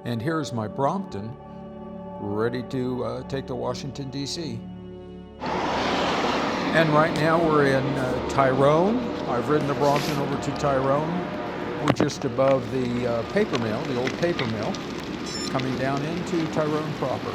And here's my Brompton, ready to take to Washington, D.C. And right now we're in Tyrone. I've ridden the Brompton over to Tyrone. We're just above the paper mill, the old paper mill, coming down into Tyrone proper.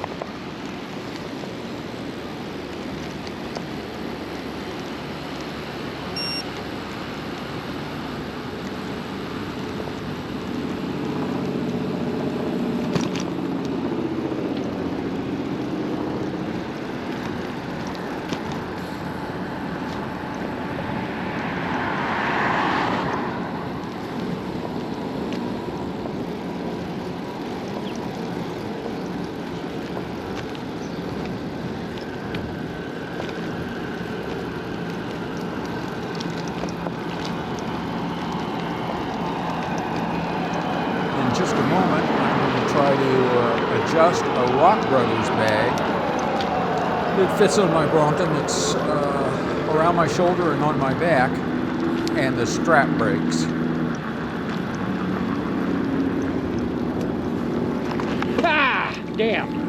Just a moment, I'm going to try to adjust a Rock Brothers bag. It fits on my Brompton. It's around my shoulder and on my back, and the strap breaks. Ah! Damn!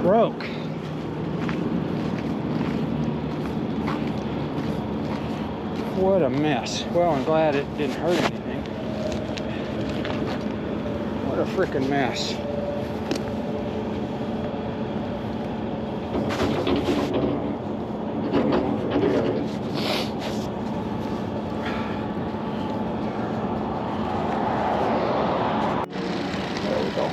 Broke. What a mess. Well, I'm glad it didn't hurt anything. What a freaking mess. There we go.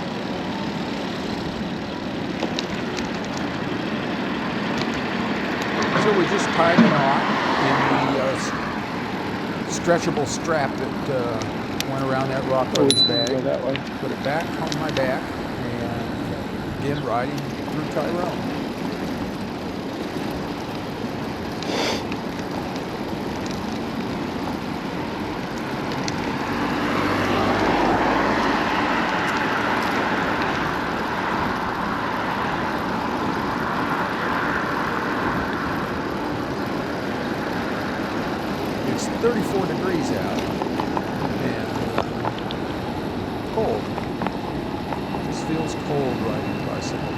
So we just tied a knot in the stretchable strap that went around that Rock Brothers bag. Go that way. Put it back on my back and begin riding through Tyrone. It's 34 degrees out and cold. This feels cold riding a bicycle.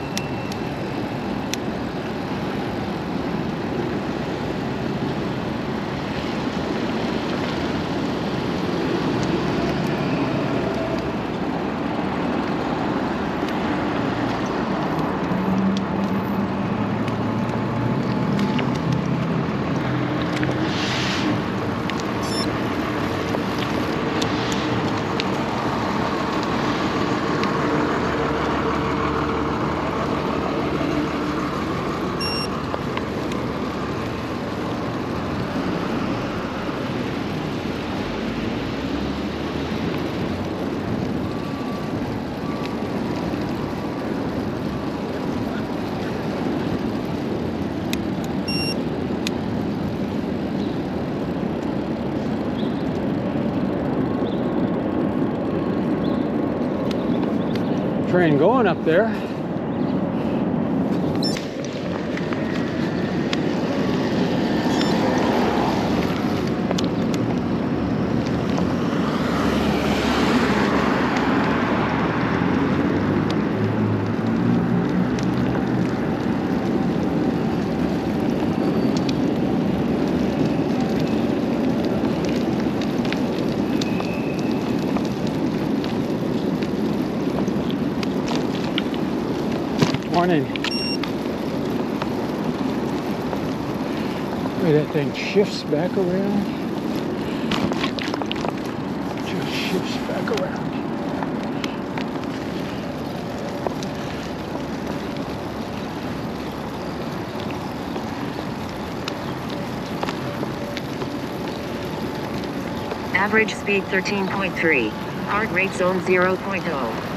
Train going up there. Morning. Wait, that thing shifts back around. Just shifts back around. Average speed 13.3. Heart rate zone 0.0.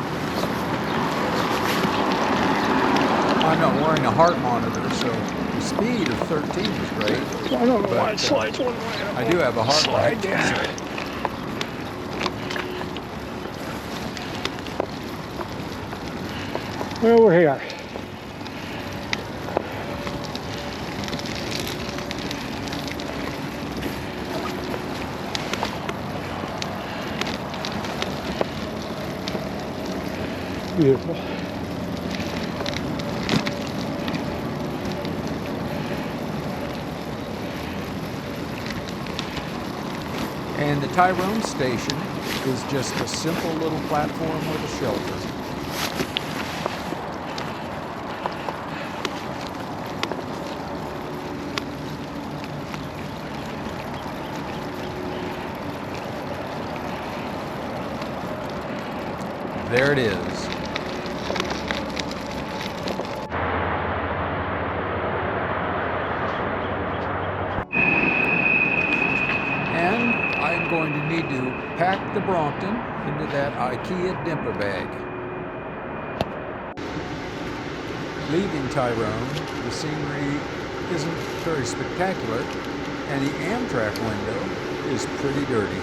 I'm not wearing a heart monitor, so the speed of 13 is great. I don't know why it slides one way. I do have a heart Slide rate. down. Well, we're here. beautiful. And the Tyrone station is just a simple little platform with a shelter. There it is. And I'm going to need to pack the Brompton into that IKEA dimper bag. Leaving Tyrone, the scenery isn't very spectacular, and the Amtrak window is pretty dirty.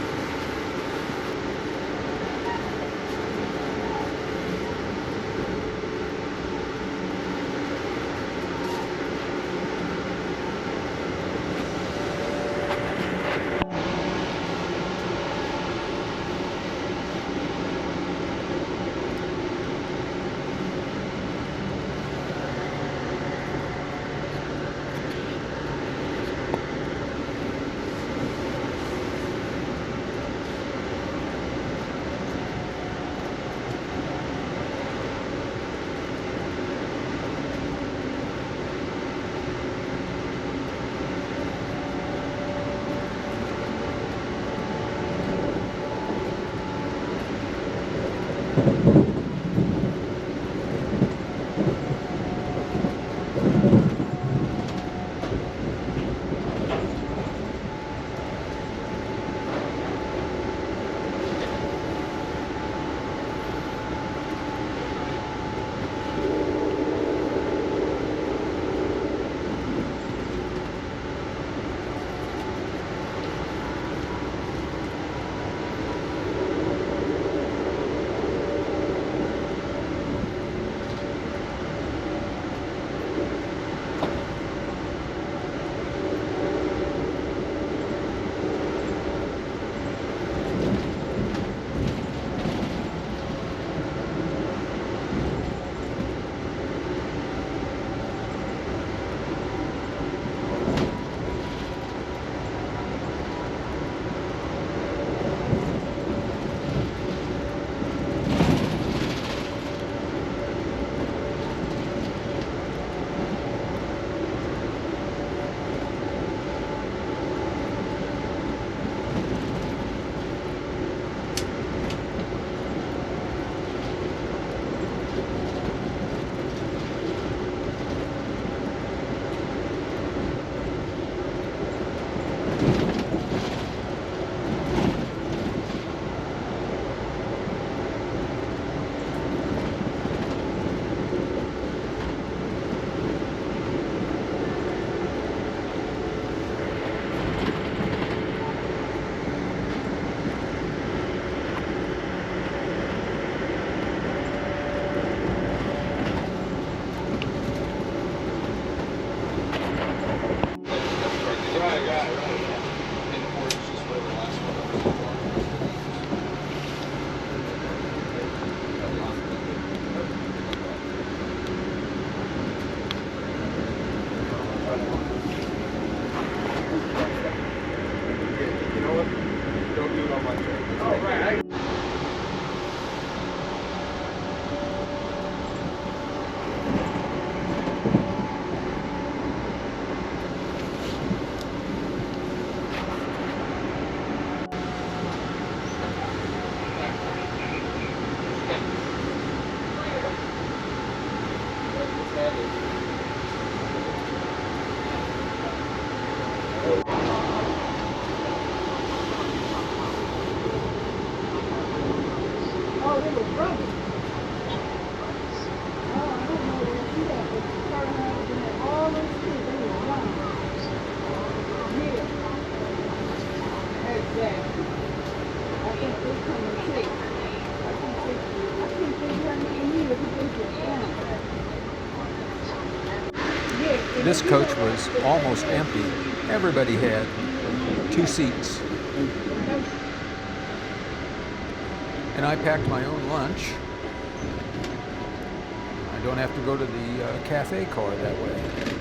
This coach was almost empty. Everybody had 2 seats. And I packed my own lunch don't have to go to the cafe car that way.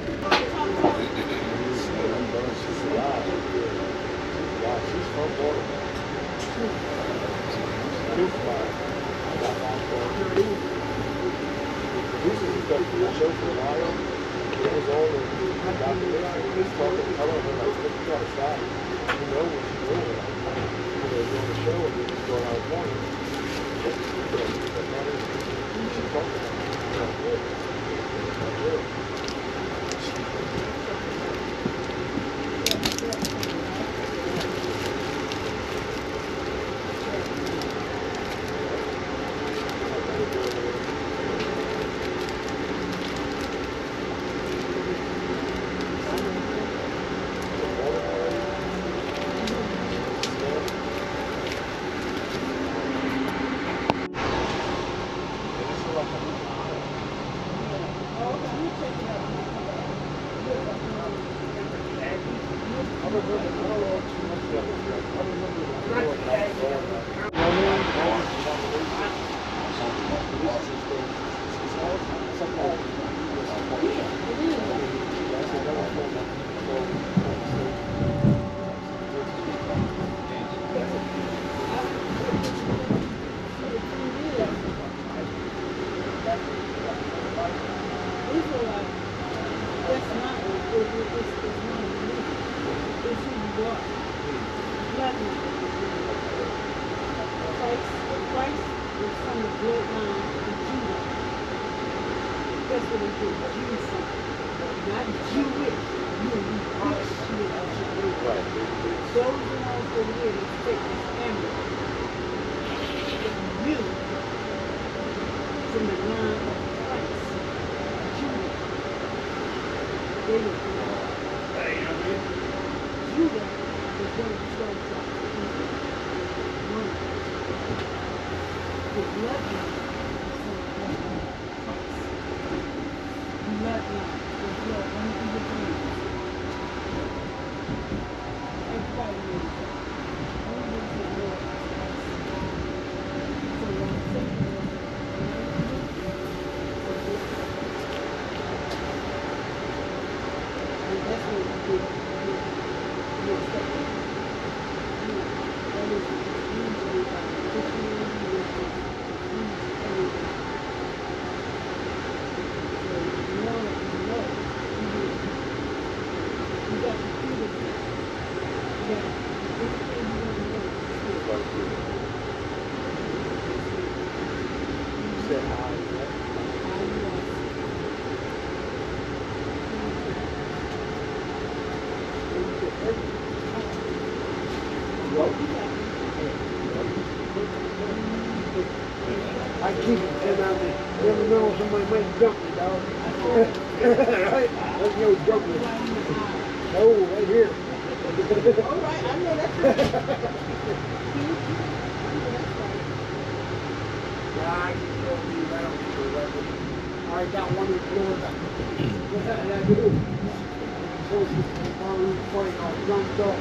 I keep it 10 on me. You never know somebody might jump me, dog. Right? Let's go jump me. Oh, right here. All right, I know that's right. Nah, I can tell you right on the record. I got one in Florida. What the hell I do? So she's probably playing on drunk dog.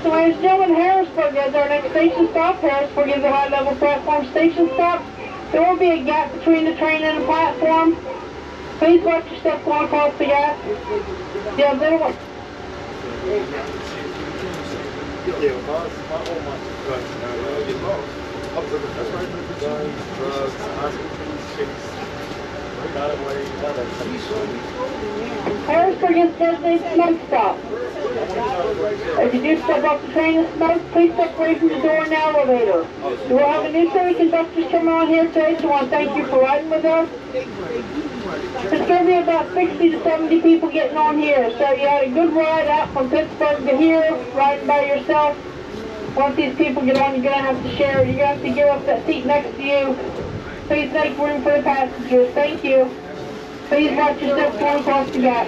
So ladies and gentlemen, Harrisburg is our next station stop. Harrisburg is a high-level platform station stop. There will be a gap between the train and the platform. Please watch your step going across the gap. Yeah, little one. Harrisburg is designated smoke stop. If you do step off the train and smoke, please step away from the door and elevator. We will have a new city conductors terminal on here today, so I want to thank you for riding with us. There's going to be about 60 to 70 people getting on here, so you had a good ride out from Pittsburgh to here, riding by yourself. Once these people get on, you're going to have to share. You're going to have to give up that seat next to you. Please make room for the passengers. Thank you. Please watch your steps going across the gap.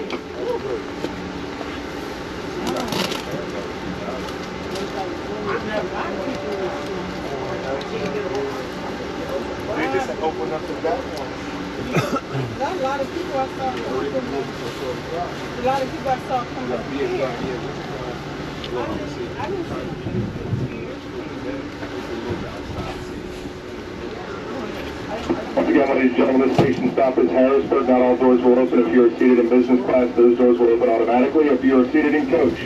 They just opened up the back one. A lot of people I saw coming up here. I didn't see Once again, ladies and gentlemen, this station stop is Harrisburg. Not all doors will open. If you are seated in business class, those doors will open automatically. If you are seated in coach,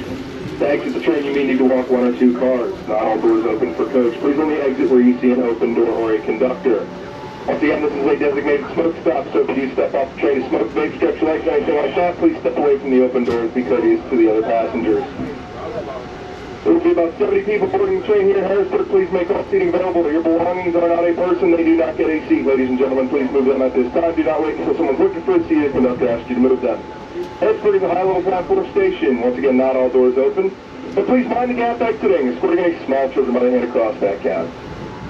to exit the train, you may need to walk 1 or 2 cars. Not all doors open for coach. Please only exit where you see an open door or a conductor. Once again, this is a designated smoke stop, so if you do step off the train to smoke, vape, stretch your legs, or anything like that, please step away from the open doors, be courteous to the other passengers. There will be about 70 people boarding the train here in Harrisburg. Please make all seating available. Your belongings are not a person. They do not get a seat. Ladies and gentlemen, please move them at this time. Do not wait until someone's looking for a seat. The conductor asks you to move them. Harrisburg is a high-level platform station. Once again, not all doors open. But please mind the gap exiting, escorting any small children by the hand across that gap.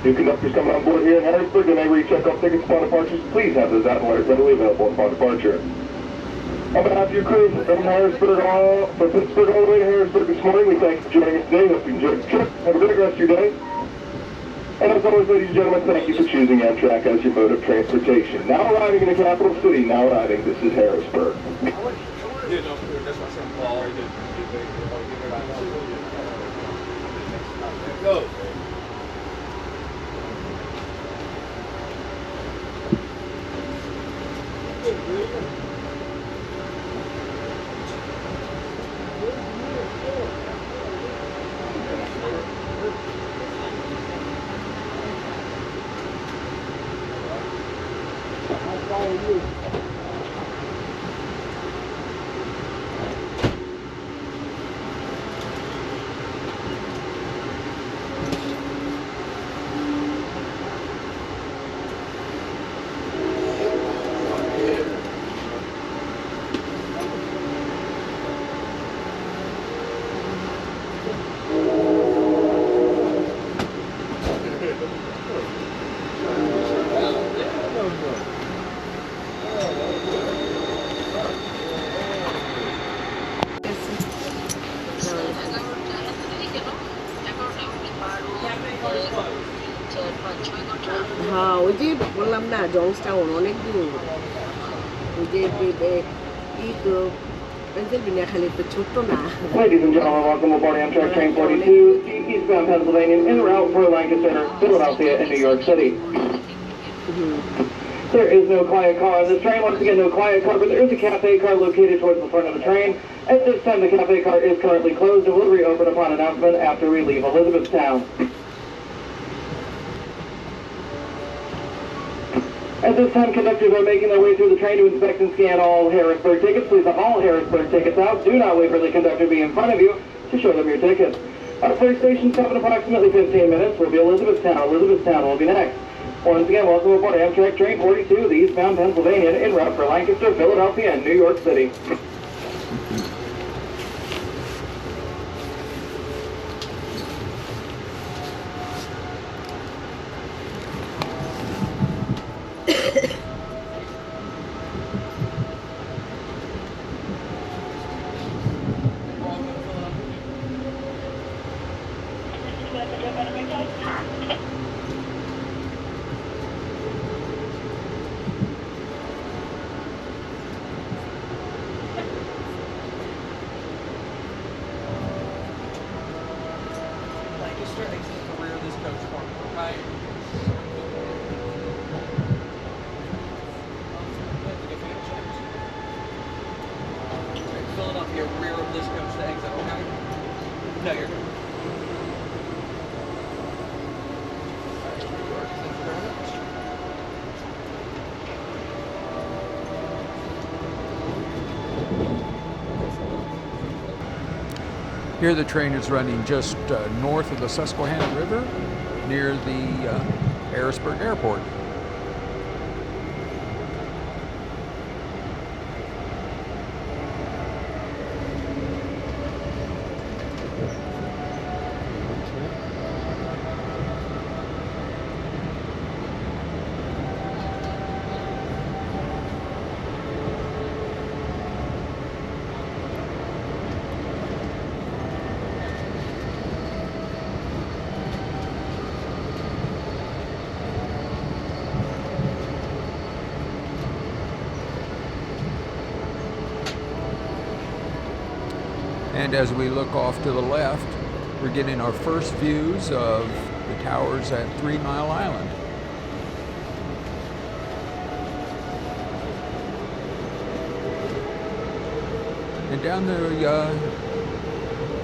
New conductors coming on board here in Harrisburg, and they recheck all tickets upon departures. Please have those out and readily available upon departure. On behalf of your crew from Harrisburg, from Pittsburgh all the way to Harrisburg this morning, we thank you for joining us today. Hope you enjoyed the trip. Have a great rest of your day. And as always, ladies and gentlemen, thank you for choosing Amtrak as your mode of transportation. Now arriving in the capital city, now arriving, this is Harrisburg. Go. হ্যাঁ ওই যে বললাম না জংস্টাউন অনেক দূর ওই যে ই তো বিনাখালী তো ছোট্ট না Ladies and gentlemen, welcome aboard Amtrak Train 42, eastbound Pennsylvania, en route for Lancaster, Philadelphia, and New York City. There is no quiet car on this train. Once again, no quiet car, but there is a cafe car located towards the front of the train. At this time, the cafe car is currently closed and will reopen upon announcement after we leave Elizabethtown. At this time, conductors are making their way through the train to inspect and scan all Harrisburg tickets. Please have all Harrisburg tickets out. Do not wait for the conductor to be in front of you to show them your tickets. Our first station stop in approximately 15 minutes will be Elizabethtown. Elizabethtown will be next. Once again, welcome aboard Amtrak Train 42, the eastbound Pennsylvania, en route for Lancaster, Philadelphia, and New York City. Philadelphia, rear of this coach to exit, okay? No, you're good. Here the train is running just north of the Susquehanna River near the Harrisburg Airport. And as we look off to the left, we're getting our first views of the towers at 3 Mile Island. And down the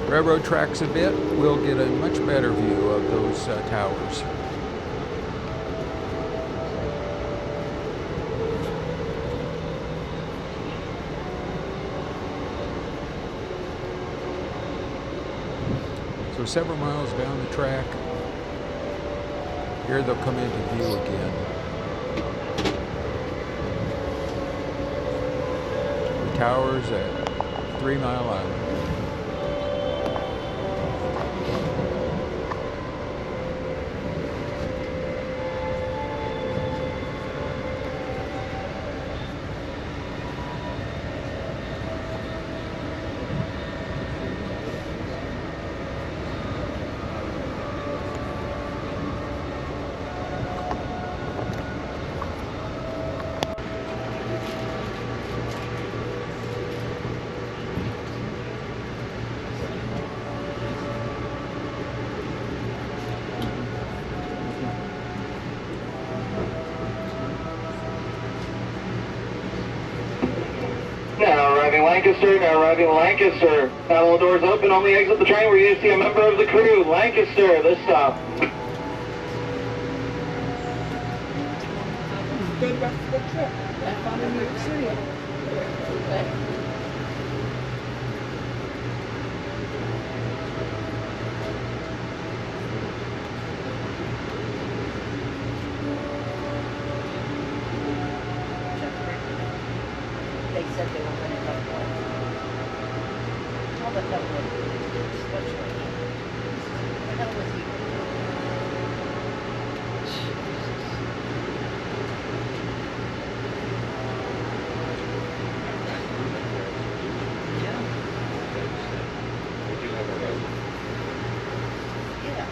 railroad tracks a bit, we'll get a much better view of those towers. So several miles down the track, here they'll come into view again. The towers at 3 Mile Island. Now arriving Lancaster, now arriving Lancaster. Now all doors open, only exit the train where you see a member of the crew. Lancaster, this stop. Good rest of the trip. Have fun in New York City. They said they were going to have one. All the hell with it, especially him. What the hell was he doing? Jesus. Yeah.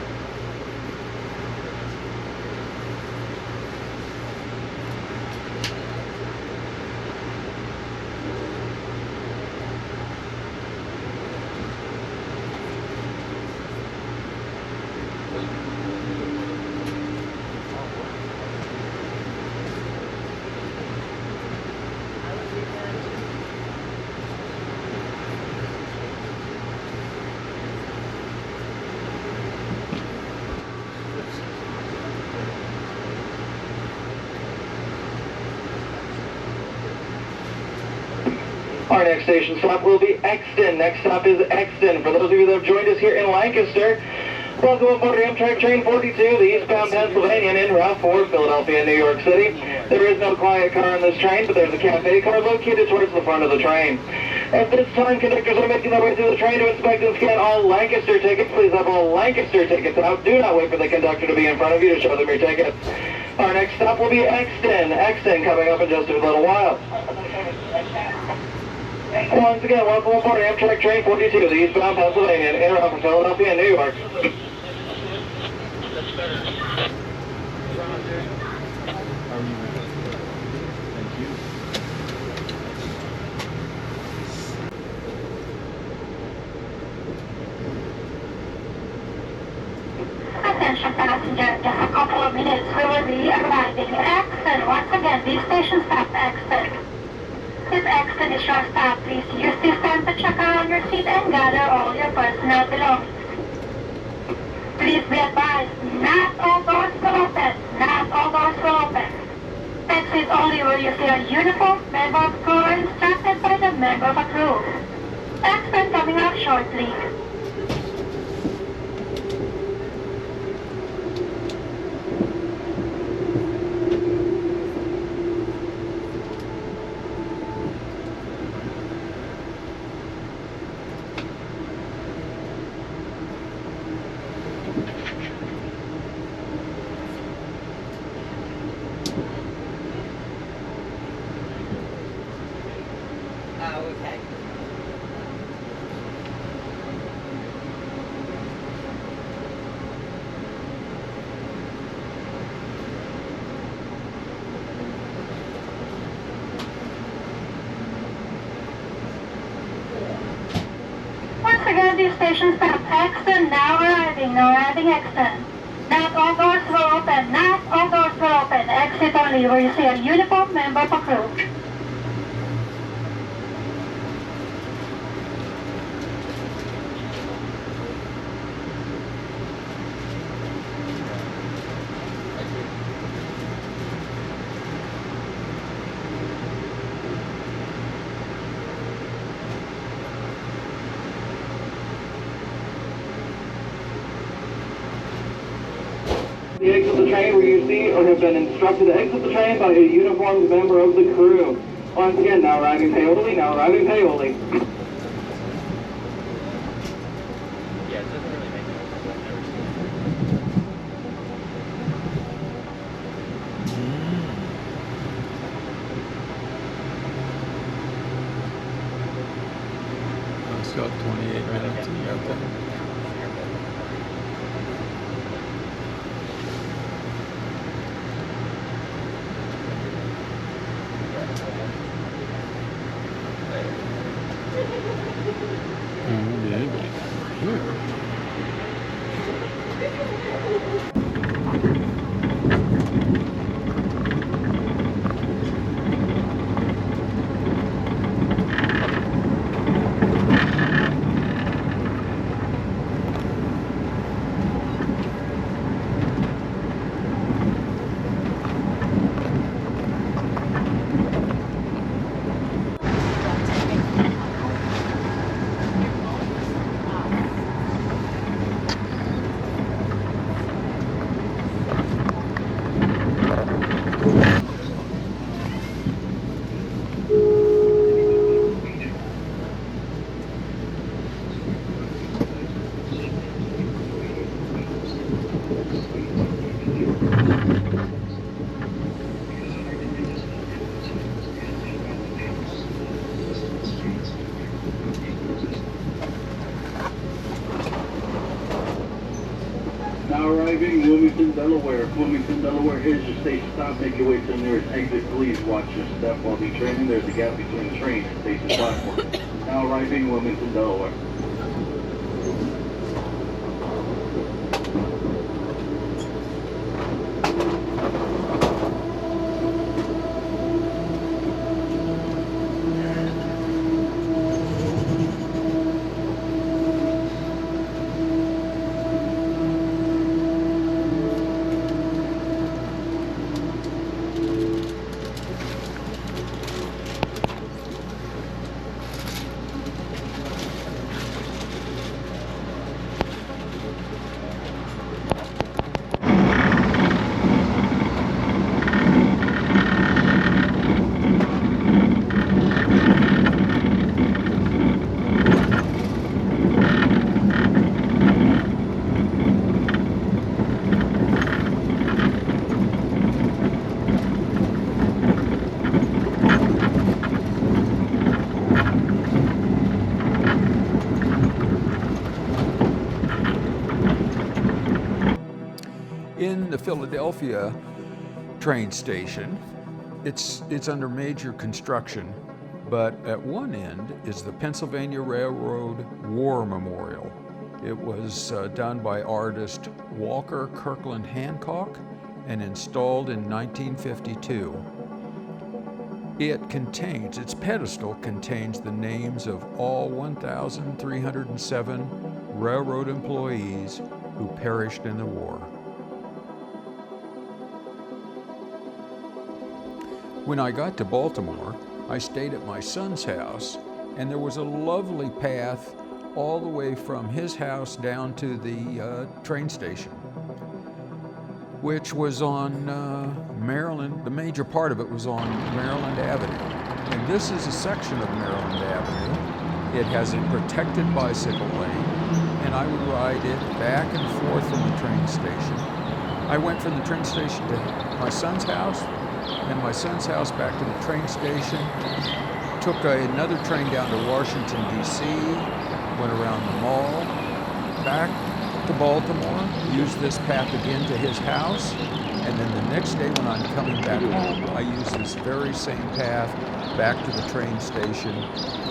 Our next station stop will be Exton. Next stop is Exton. For those of you that have joined us here in Lancaster, welcome aboard Amtrak Train 42, the eastbound Pennsylvania en route for Philadelphia and New York City. There is no quiet car on this train, but there's a cafe car located towards the front of the train. At this time, conductors are making their way through the train to inspect and scan all Lancaster tickets. Please have all Lancaster tickets out. Do not wait for the conductor to be in front of you to show them your tickets. Our next stop will be Exton. Exton coming up in just a little while. Once again, welcome aboard Amtrak Train 42, the eastbound Pennsylvania en route from Philadelphia and New York. Attention passengers, just a couple of minutes, we will be arriving at Exton. Once again, the station stop Exton. If Exton is your stop, please use this time to check around your seat and gather all your personal belongings. Please be advised, not all doors will open. Not all doors will open. Exit only where you see a uniform member of crew or instructed by the member of a crew. Exton coming up shortly. please, where you see a uniformed member of a crew. The exit the train where you see or have been instructed to exit the train by a uniformed member of the crew. Once again, now arriving payables, now arriving payables. Yeah, it doesn't really make sense. I've never seen It's got 28 minutes and got that. Now arriving Wilmington, Delaware. Wilmington, Delaware is your station stop. Make your way to the nearest exit. Please watch your step while detraining. There's a gap between the train and station platform. Now arriving Wilmington, Delaware. In the Philadelphia train station, it's under major construction, but at one end is the Pennsylvania Railroad War Memorial. It was done by artist Walker Kirkland Hancock and installed in 1952. Its pedestal contains the names of all 1,307 railroad employees who perished in the war. When I got to Baltimore, I stayed at my son's house, and there was a lovely path all the way from his house down to the train station, which was on Maryland. The major part of it was on Maryland Avenue. And this is a section of Maryland Avenue. It has a protected bicycle lane, and I would ride it back and forth from the train station. I went from the train station to my son's house, and my son's house back to the train station, took another train down to Washington D.C, went around the mall, back to Baltimore, used this path again to his house, and then the next day when I'm coming back home, I use this very same path back to the train station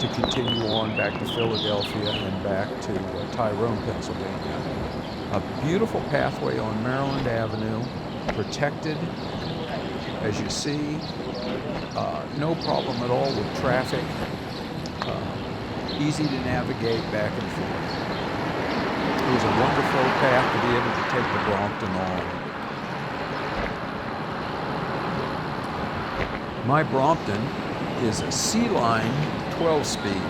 to continue on back to Philadelphia and back to Tyrone, Pennsylvania. A beautiful pathway on Maryland Avenue, protected, As you see, no problem at all with traffic. Easy to navigate back and forth. It was a wonderful path to be able to take the Brompton on. My Brompton is a C-line 12-speed,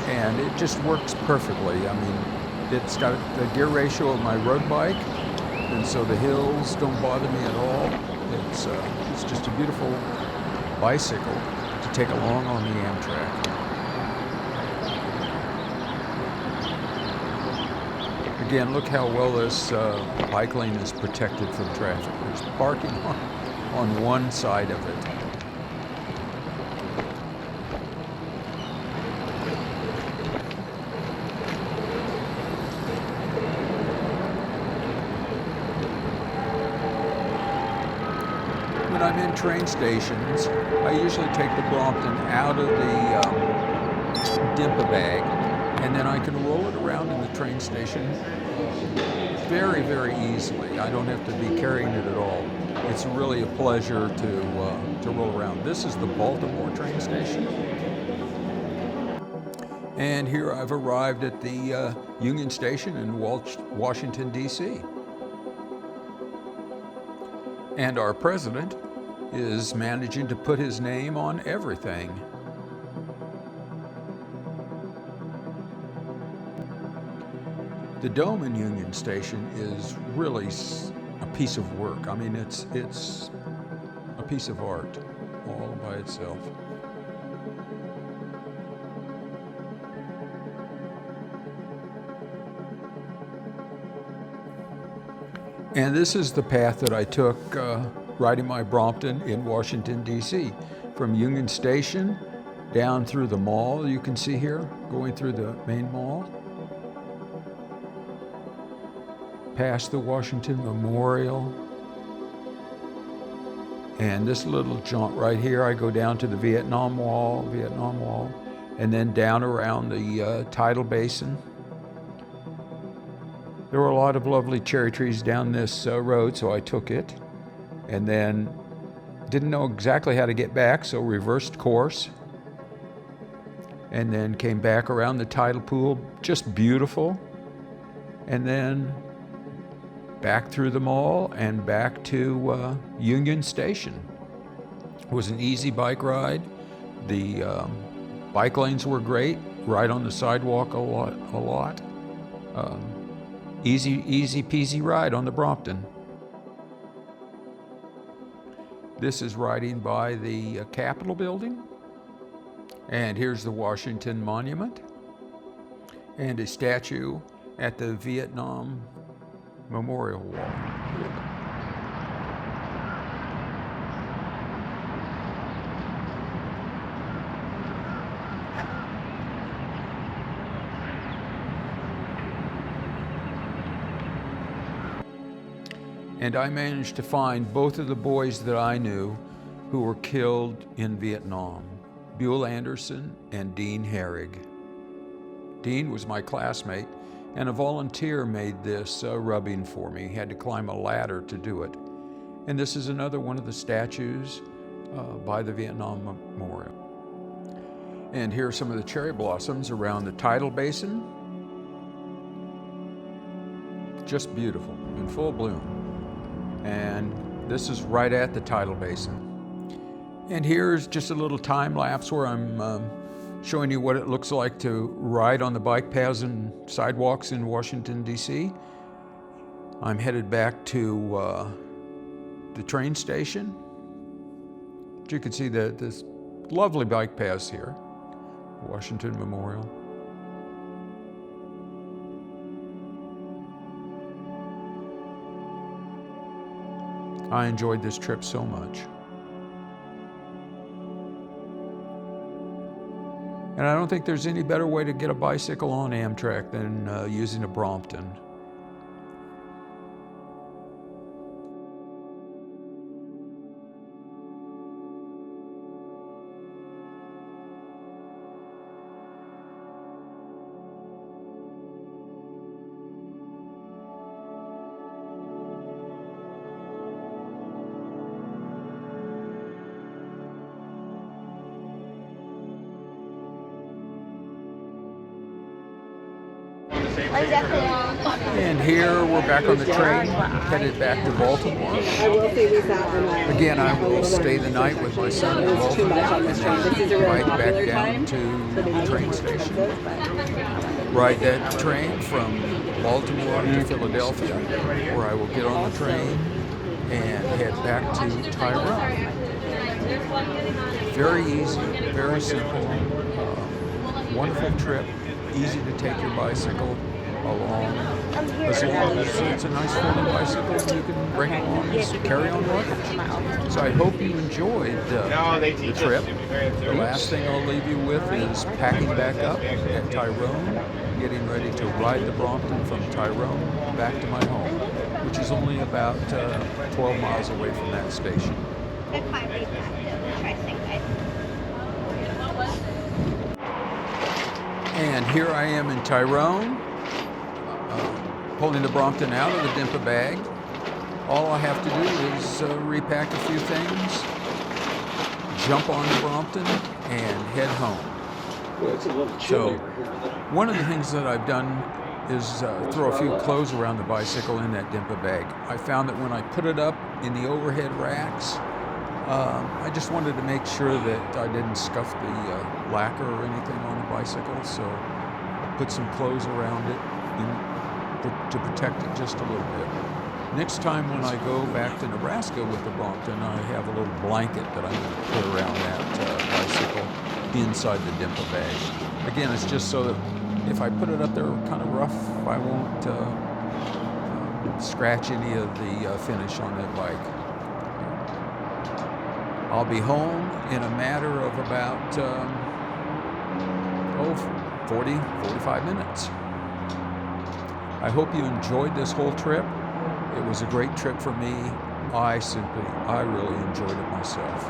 and it just works perfectly. I mean, it's got the gear ratio of my road bike, and so the hills don't bother me at all. It's just a beautiful bicycle to take along on the Amtrak. Again, look how well this bike lane is protected from traffic. There's parking on one side of it. When I'm in train stations, I usually take the Brompton out of the Dimpa bag, and then I can roll it around in the train station very, very easily. I don't have to be carrying it at all. It's really a pleasure to roll around. This is the Baltimore train station. And here I've arrived at the Union Station in Washington, D.C. And our president is managing to put his name on everything. The dome in Union Station is really a piece of work. I mean, it's a piece of art all by itself. And this is the path that I took riding my Brompton in Washington, D.C. From Union Station down through the mall, you can see here, going through the main mall, past the Washington Memorial, and this little jaunt right here, I go down to the Viet Nam Wall, and then down around the tidal basin. There were a lot of lovely cherry trees down this road, so I took it, and then didn't know exactly how to get back, so reversed course, and then came back around the tidal pool, just beautiful, and then back through the mall and back to Union Station. It was an easy bike ride. The bike lanes were great, right on the sidewalk a lot. Easy peasy ride on the Brompton. This is riding by the Capitol building. And here's the Washington Monument and a statue at the Viet Nam Memorial Wall. And I managed to find both of the boys that I knew who were killed in Vietnam, Buell Anderson and Dean Herrig. Dean was my classmate, and a volunteer made this rubbing for me. He had to climb a ladder to do it. And this is another one of the statues by the Vietnam Memorial. And here are some of the cherry blossoms around the tidal basin. Just beautiful, in full bloom. And this is right at the tidal basin. And here's just a little time lapse where I'm showing you what it looks like to ride on the bike paths and sidewalks in Washington, D.C. I'm headed back to the train station. You can see this lovely bike paths here, Washington Memorial. I enjoyed this trip so much. And I don't think there's any better way to get a bicycle on Amtrak than using a Brompton. And here we're back on the train, headed back to Baltimore. I will say this out and Again, I will stay the night with my son in Baltimore and then ride back down to the train station. Ride that train from Baltimore to Philadelphia, where I will get on the train and head back to Tyrone. Very easy, very simple, wonderful trip, easy to take your bicycle along. As long as it's a nice folding bicycle, you can bring it along and carry on luggage. So I hope you enjoyed the trip. The last thing I'll leave you with is packing back up at Tyrone, getting ready to ride the Brompton from Tyrone back to my home, which is only about 12 miles away from that station. And here I am in Tyrone, pulling the Brompton out of the Dimpa bag. All I have to do is repack a few things, jump on the Brompton, and head home. So one of the things that I've done is throw a few clothes around the bicycle in that Dimpa bag. I found that when I put it up in the overhead racks, I just wanted to make sure that I didn't scuff the lacquer or anything on the bicycle, so put some clothes around it to protect it just a little bit. Next time when I go back to Nebraska with the Brompton, I have a little blanket that I'm going to put around that bicycle inside the Dimpa bag. Again, it's just so that if I put it up there kind of rough, I won't scratch any of the finish on that bike. I'll be home in a matter of about 45 minutes. I hope you enjoyed this whole trip. It was a great trip for me. I really enjoyed it myself.